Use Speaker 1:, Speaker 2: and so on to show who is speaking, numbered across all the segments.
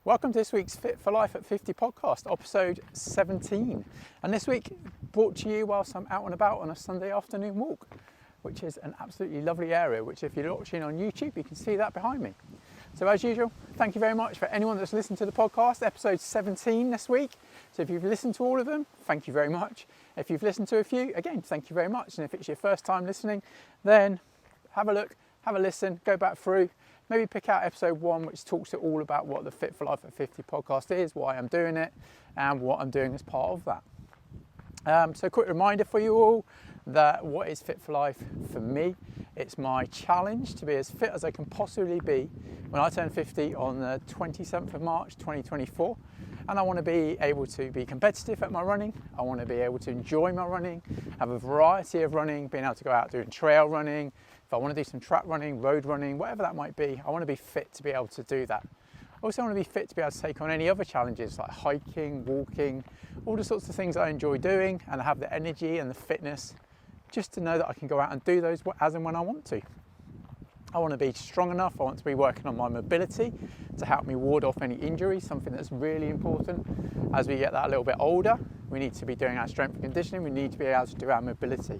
Speaker 1: Welcome to this week's Fit for Life at 50 podcast, episode 17. And this week brought to you whilst I'm out and about on a Sunday afternoon walk, which is an absolutely lovely area, which if you're watching on YouTube, you can see that behind me. So as usual, thank you very much for anyone that's listened to the podcast, episode 17 this week. So if you've listened to all of them, thank you very much. If you've listened to a few, again, thank you very much. And if it's your first time listening, then have a look, have a listen, go back through. Maybe pick out episode 1, which talks all about what the Fit for Life at 50 podcast is, why I'm doing it, and what I'm doing as part of that. So a quick reminder for you all that what is Fit for Life for me? It's my challenge to be as fit as I can possibly be when I turn 50 on the 27th of March 2024. And I want to be able to be competitive at my running. I want to be able to enjoy my running, have a variety of running, being able to go out doing trail running. If I want to do some track running, road running, whatever that might be, I want to be fit to be able to do that. I also want to be fit to be able to take on any other challenges like hiking, walking, all the sorts of things that I enjoy doing, and I have the energy and the fitness just to know that I can go out and do those as and when I want to. I want to be strong enough, I want to be working on my mobility to help me ward off any injuries, something that's really important. As we get that a little bit older, we need to be doing our strength and conditioning, we need to be able to do our mobility.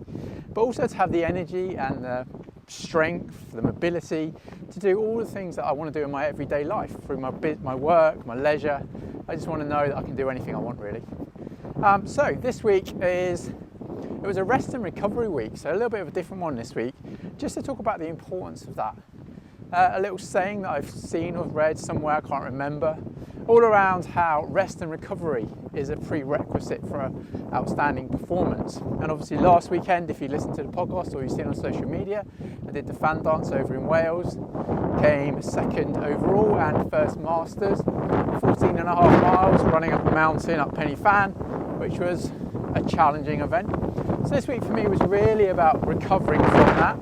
Speaker 1: But also to have the energy and the strength, the mobility, to do all the things that I want to do in my everyday life, through my work, my leisure. I just want to know that I can do anything I want, really. So this week it was a rest and recovery week, so a little bit of a different one this week, just to talk about the importance of that. A little saying that I've seen or read somewhere, I can't remember, all around how rest and recovery is a prerequisite for outstanding performance. And obviously last weekend, if you listened to the podcast or you've seen on social media, I did the fan dance over in Wales, came second overall and first masters, 14 and a half miles running up a mountain up Penny Fan, which was a challenging event. So this week for me was really about recovering from that,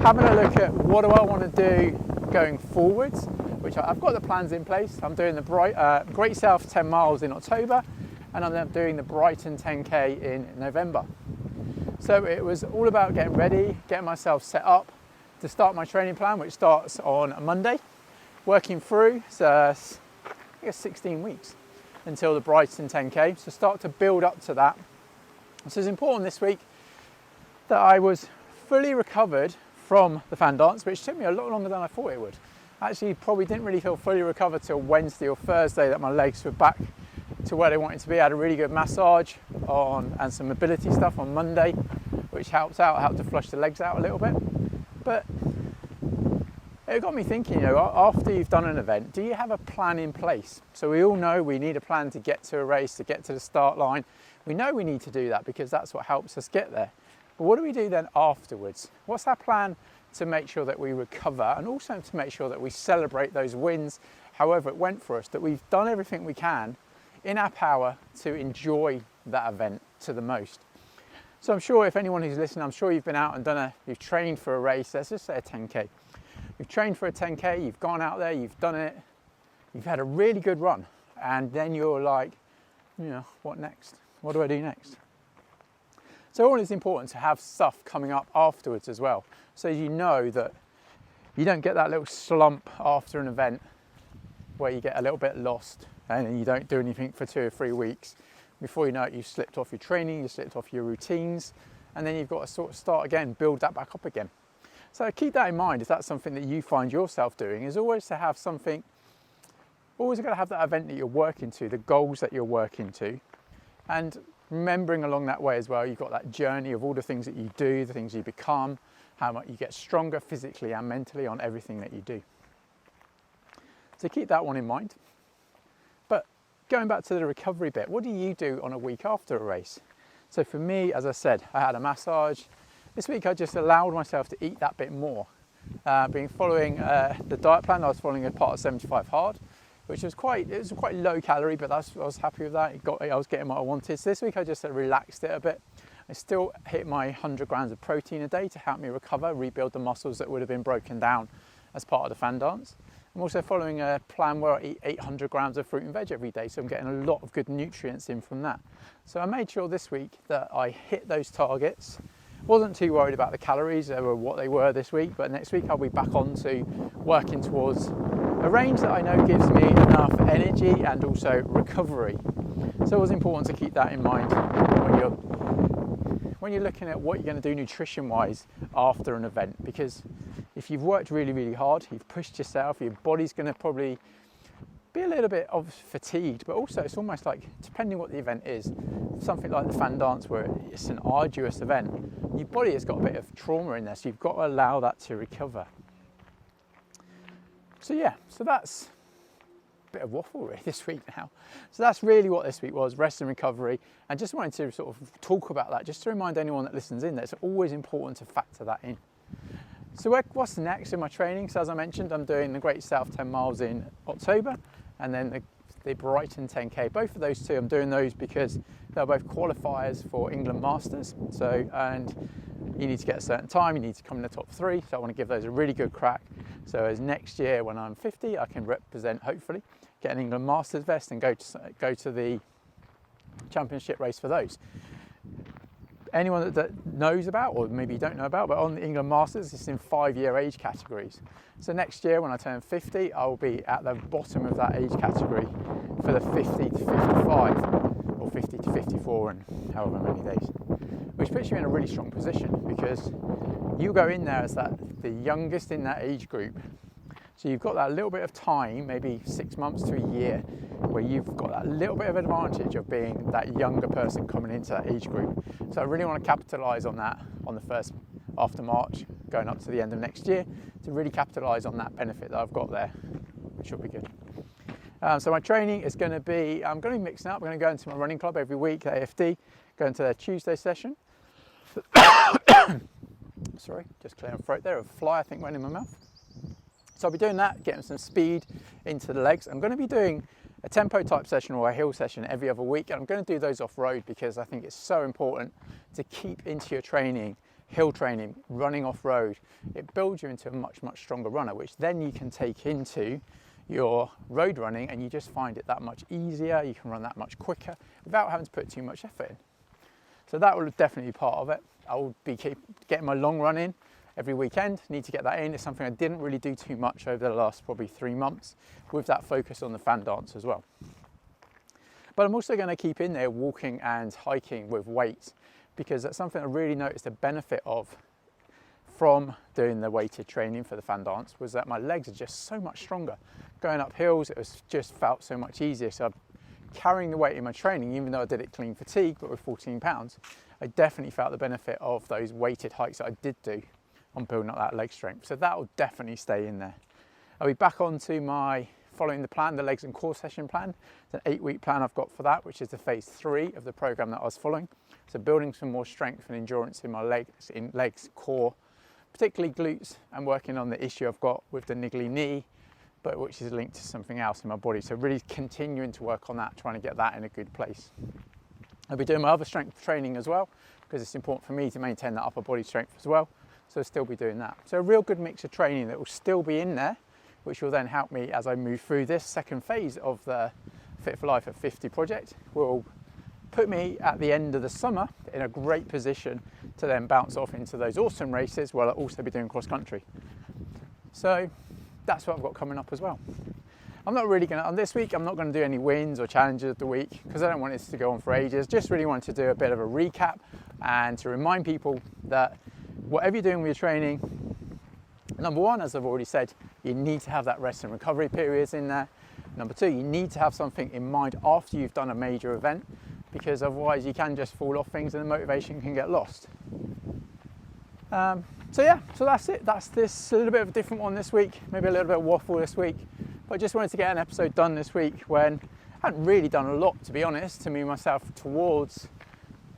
Speaker 1: having a look at what do I want to do going forwards, which I've got the plans in place. I'm doing the Great South 10 miles in October, and I'm then doing the Brighton 10K in November. So it was all about getting ready, getting myself set up to start my training plan, which starts on a Monday, working through, I guess 16 weeks until the Brighton 10K. So start to build up to that. So it's important this week that I was fully recovered from the fan dance, which took me a lot longer than I thought it would. Actually, probably didn't really feel fully recovered till Wednesday or Thursday that my legs were back to where they wanted to be. I had a really good massage and some mobility stuff on Monday, which helped to flush the legs out a little bit. But it got me thinking, after you've done an event, do you have a plan in place? So we all know we need a plan to get to a race, to get to the start line. We know we need to do that because that's what helps us get there. But what do we do then afterwards? What's our plan to make sure that we recover, and also to make sure that we celebrate those wins, however it went for us, that we've done everything we can in our power to enjoy that event to the most? So I'm sure if anyone who's listening, I'm sure you've been out and you've trained for a race, let's just say a 10K. You've trained for a 10K, you've gone out there, you've done it, you've had a really good run, and then you're like, what next? What do I do next? So always important to have stuff coming up afterwards as well, so you know that you don't get that little slump after an event where you get a little bit lost and you don't do anything for 2 or 3 weeks. Before you know it, you've slipped off your training, you've slipped off your routines, and then you've got to sort of start again, build that back up again. So keep that in mind if that's something that you find yourself doing, is always to have something, always got to have that event that you're working to, the goals that you're working to, and remembering along that way as well, you've got that journey of all the things that you do, the things you become, how much you get stronger physically and mentally on everything that you do. So keep that one in mind. But going back to the recovery bit, what do you do on a week after a race? So for me, as I said, I had a massage. This week I just allowed myself to eat that bit more. Following the diet plan, I was following a part of 75 hard, which was quite low calorie, but I was happy with that. I was getting what I wanted. So this week I just relaxed it a bit. I still hit my 100 grams of protein a day to help me recover, rebuild the muscles that would have been broken down as part of the fan dance. I'm also following a plan where I eat 800 grams of fruit and veg every day, so I'm getting a lot of good nutrients in from that. So I made sure this week that I hit those targets. Wasn't too worried about the calories or what they were this week, but next week I'll be back on to working towards a range that I know gives me enough energy energy and also recovery. So it was important to keep that in mind when you're looking at what you're going to do nutrition wise after an event, because if you've worked really, really hard, you've pushed yourself, your body's going to probably be a little bit of fatigued, but also it's almost like, depending what the event is, something like the fan dance where it's an arduous event, your body has got a bit of trauma in there, so you've got to allow that to recover. So yeah, so that's a bit of waffle really this week now. So that's really what this week was, rest and recovery, and just wanted to sort of talk about that, just to remind anyone that listens in that it's always important to factor that in. So what's next in my training? So as I mentioned, I'm doing the Great South 10 miles in October, and then the Brighton 10K. Both of those two, I'm doing those because they're both qualifiers for England Masters. So, and you need to get a certain time, you need to come in the top 3. So I want to give those a really good crack. So as next year when I'm 50, I can represent, hopefully, get an England Masters vest and go to the championship race for those. Anyone that knows about, or maybe you don't know about, but on the England Masters, it's in 5-year age categories. So next year when I turn 50, I will be at the bottom of that age category for the 50 to 55, or 50 to 54 and however many days, which puts you in a really strong position, because you go in there as the youngest in that age group. So you've got that little bit of time, maybe 6 months to a year, where you've got that little bit of advantage of being that younger person coming into that age group. So I really want to capitalise on that on the first, after March, going up to the end of next year, to really capitalise on that benefit that I've got there, which will be good. So my training is going to be, I'm going to be mixing up. I'm going to go into my running club every week, AFD, go into their Tuesday session. Sorry, just clearing throat there, a fly I think went in my mouth. So I'll be doing that, getting some speed into the legs. I'm going to be doing a tempo type session or a hill session every other week, and I'm going to do those off road because I think it's so important to keep into your training, hill training, running off road. It builds you into a much, much stronger runner, which then you can take into your road running, and you just find it that much easier. You can run that much quicker without having to put too much effort in. So that will definitely be part of it. I will be getting my long run in every weekend. Need to get that in. It's something I didn't really do too much over the last probably 3 months, with that focus on the fan dance as well. But I'm also going to keep in there walking and hiking with weights, because that's something I really noticed the benefit of from doing the weighted training for the fan dance, was that my legs are just so much stronger. Going up hills, it was just felt so much easier. So I'm carrying the weight in my training, even though I did it clean fatigue, but with 14 pounds, I definitely felt the benefit of those weighted hikes that I did do on building up that leg strength. So that will definitely stay in there. I'll be back onto my following the plan, the legs and core session plan. It's an 8-week plan I've got for that, which is the phase 3 of the program that I was following. So building some more strength and endurance in my legs, core, particularly glutes, and working on the issue I've got with the niggly knee, but which is linked to something else in my body. So really continuing to work on that, trying to get that in a good place. I'll be doing my other strength training as well, because it's important for me to maintain that upper body strength as well. So I'll still be doing that. So a real good mix of training that will still be in there, which will then help me as I move through this second phase of the Fit for Life at 50 project. Will put me at the end of the summer in a great position to then bounce off into those awesome races, while I'll also be doing cross country. So that's what I've got coming up as well. I'm not really going to, on this week, I'm not going to do any wins or challenges of the week, because I don't want this to go on for ages. Just really wanted to do a bit of a recap and to remind people that whatever you're doing with your training, number one, as I've already said, you need to have that rest and recovery periods in there. Number two, you need to have something in mind after you've done a major event, because otherwise you can just fall off things and the motivation can get lost. So yeah, so that's it. That's this, a little bit of a different one this week, maybe a little bit of waffle this week, but I just wanted to get an episode done this week when I hadn't really done a lot, to be honest, to move myself towards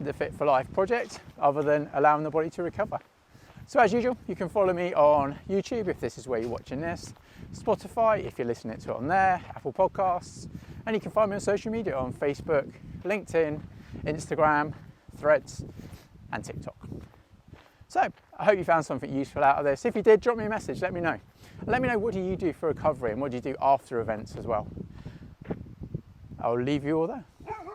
Speaker 1: the Fit for Life project, other than allowing the body to recover. So as usual, you can follow me on YouTube if this is where you're watching this, Spotify if you're listening to it on there, Apple Podcasts, and you can find me on social media on Facebook, LinkedIn, Instagram, Threads, and TikTok. So I hope you found something useful out of this. If you did, drop me a message, let me know. And let me know, what do you do for recovery and what do you do after events as well? I'll leave you all there.